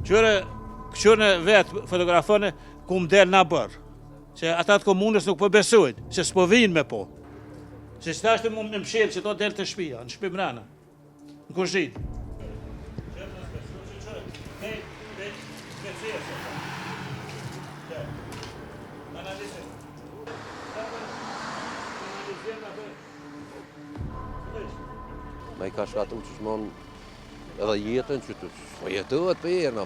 Këqyre vetë fotografone ku më del na bërë. Se ata të komunës nuk po besojnë, se s'po vinë me po. Se s'tashtë më mshirë që to del të shpia, në shpi mrena, në kuzhinë. Me I ka shkatu që shmon edhe jetën që të jetohet për erë.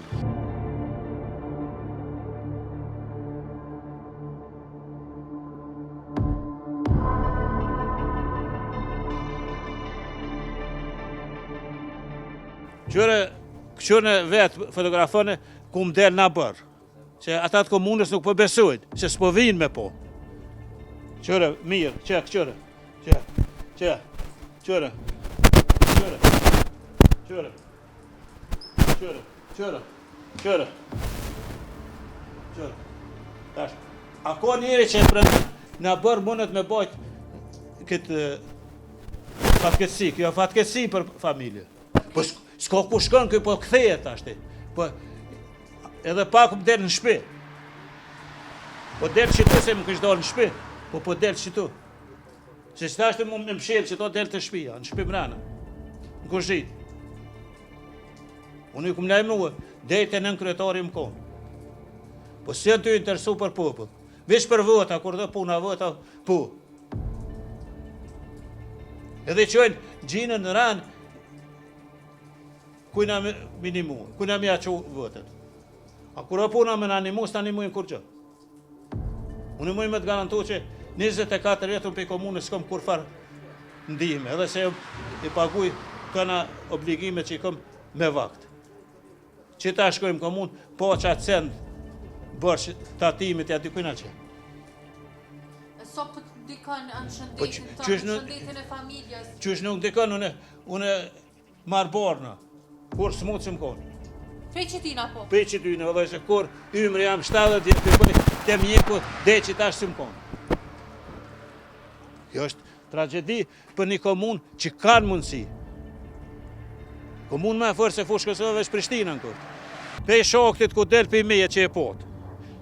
Këqyre vetë fotografone ku më del na bërë. Se ata të komunës nuk po besojnë, se s'po vinë me po. Qyre, mirë, këqyre. Tash, ako njeri që na bërë mundet me bajt këtë fatkesi, kjo fatkesi për familje. Po s'ka ku shkon këj po këthejet ashti. Po edhe pak më del në shpi. Po del qitu se më kështë dalë në shpi. Po del qitu. Se s'tashtë më mshirë që to del të shpia, në shpi mrena, në kuzhinë. Unë I kumë lajmënua, dejtë e nën kryetari më konë. Po si janë të interesu për popull. Vesh për vota, kur dhe puna vota, po. Edhe qojnë gjinën në ranë, kujna minimu, kujna mi aqo votët. A kur dhe puna me në animu, s'ta animujnë kur gjë. Unë I mujnë me të garantu që 24 jetën për komunës s'kom kur farë ndihme, edhe se I paguj këna obligime që I kom me vakt. Që ta shkojmë komunë, po që atë sendë bërë tatimit e aty kujna që. So për të dikën në shëndetin e familjes? Qysh nuk dikën, une marë borna, kur s'mut që më konë. Prej qitina po? Prej qitina, dhe që kur ymri jam 70 jetë për të mjeku, dhe që ta shë më konë. Kjo është tragedi për një komunë që kanë mundësi. Komunë me fërë se fushë Kosovë veç Prishtina në kërtë. Pej shoktit ku del për I meje që e potë.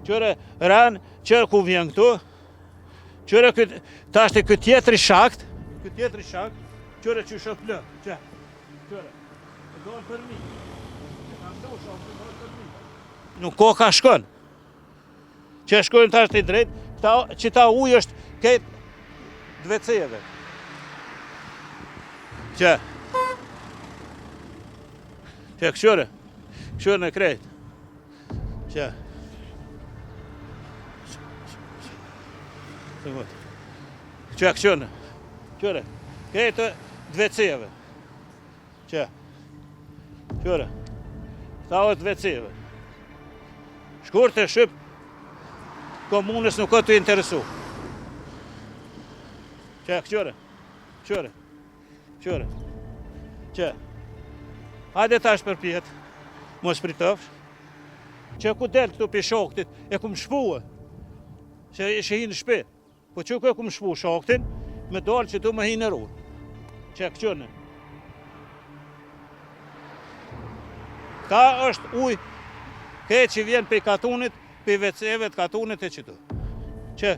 Qëre ranë, qërë ku vjen këtu, qëre ta është këtë tjetëri shakt, qëre që shë plë, qëre, e dojnë për mi. Nuk ko ka shkon. Që shkojnë ta është I drejtë, që ta ujë është këtë dveceve. Që këqyre në krejtë. Që këqyre, këtë dveceve. Që ta është dveceve. Shkur të shqip, komunës nuk ka të interesu. Këqyre. Që hajde tash për pjetë, mos pritofsh, që ku del këtu për shoktit, e ku më shpua, që ishe hi në shpi, po që ku e ku më shpu shoktin, me dalë që tu më hi në rrë, që këqyre. Ka është uj, këtë që vjen për katunit, për veceve të katunit e qëtu. Që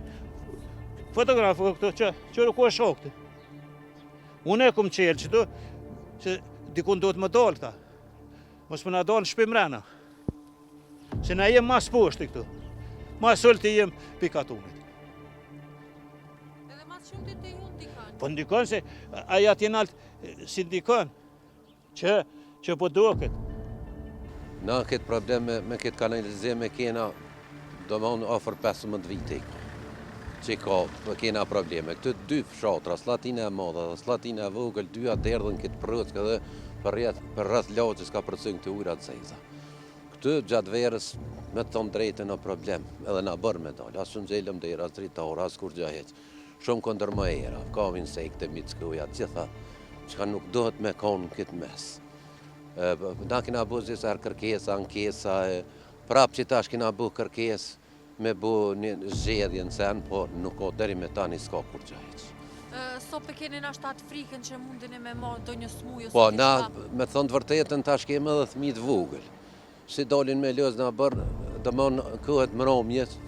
fotografu këtu, që ku e shoktit. Unë e ku më qelë qëtu, që dikun do të më dalë ta. Mos më na dalë në shpi mrena. Se na jem mas poshtë këtu. Mas sulti jem për katunit. Edhe mas shumë të ju ndikon? Po ndikon se aja t'jenalt si ndikon. Që po do këtë. Na këtë probleme me këtë kanalizime kena do më unë ofër 15 vite. Që ka kena probleme. Këtë dy fshatra, Slatina e madhe dhe Slatina e vogël, dyja derdhen këtë prëckë dhe për rreth lagjës ka përcën këtë ujrat zeza. Këtë gjatë verës me të thonë drejtën o problem, edhe na bërë me dalë, asë shumë gjellëm dhe as dritarë, as kur gja heqë. Shumë këndër më era, ka insekte, mickëuja, gjitha, që nuk dohet me konë këtë mes. Na kina bu zisar kërkesa, ankesa, prapë që tash kina bu kërkes, me bu një zxedhje në sen, po nuk o deri me tani s'ka kur gja heqë. So për keni na shtatë frikën që mundin e me marrë do një smujë? Po, na me thonë të vërtetën tash kemë edhe thmit vogël. si dalin me lëz në bërë, dëmon këhet mëromjes,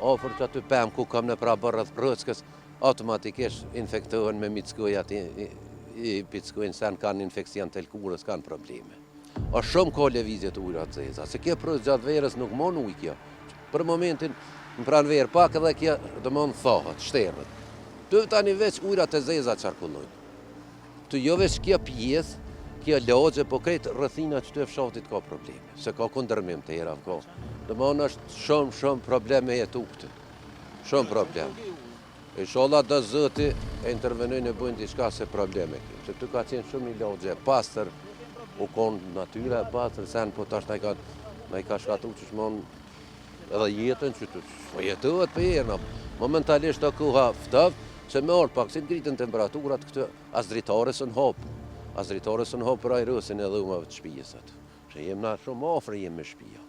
ofër që aty pëmë ku kam në pra bërët rëckës, automatikisht infektohen me mickojat i pickojnë se kanë infekcion të lkurës, kanë probleme. O shumë ka levizjet ujra të zeza, se kjo prës gjatë verës nuk mon uj kjo. Për momentin, në pranë verë pak edhe kjo dëmon thohët, shterët. Të tani veç ujra të zeza qarkullojnë. Të jo veç kjo pjesë, kjo lagje, po krejtë rëthina që të fshatit ka probleme, se ka kundërmim të hera ka. Dëmon është shumë probleme jetu këtë. Shumë probleme. Inshallah do zëti e intervenojnë e bujnë diçka se probleme kjo. Se të ka qenë shumë një lagje pastër, u konë natyra e pastër, sen po tash na i ka shkatu që shmon edhe jetën që të jetohet për herë. Momentalisht të kuha ftëv, që me orë pak si të gritën temperaturat këtë, as dritarës në hopë. As dritarës në hopë për ajrësin edhe umave të shpijës atë. Që jem na shumë ofre jem me shpija.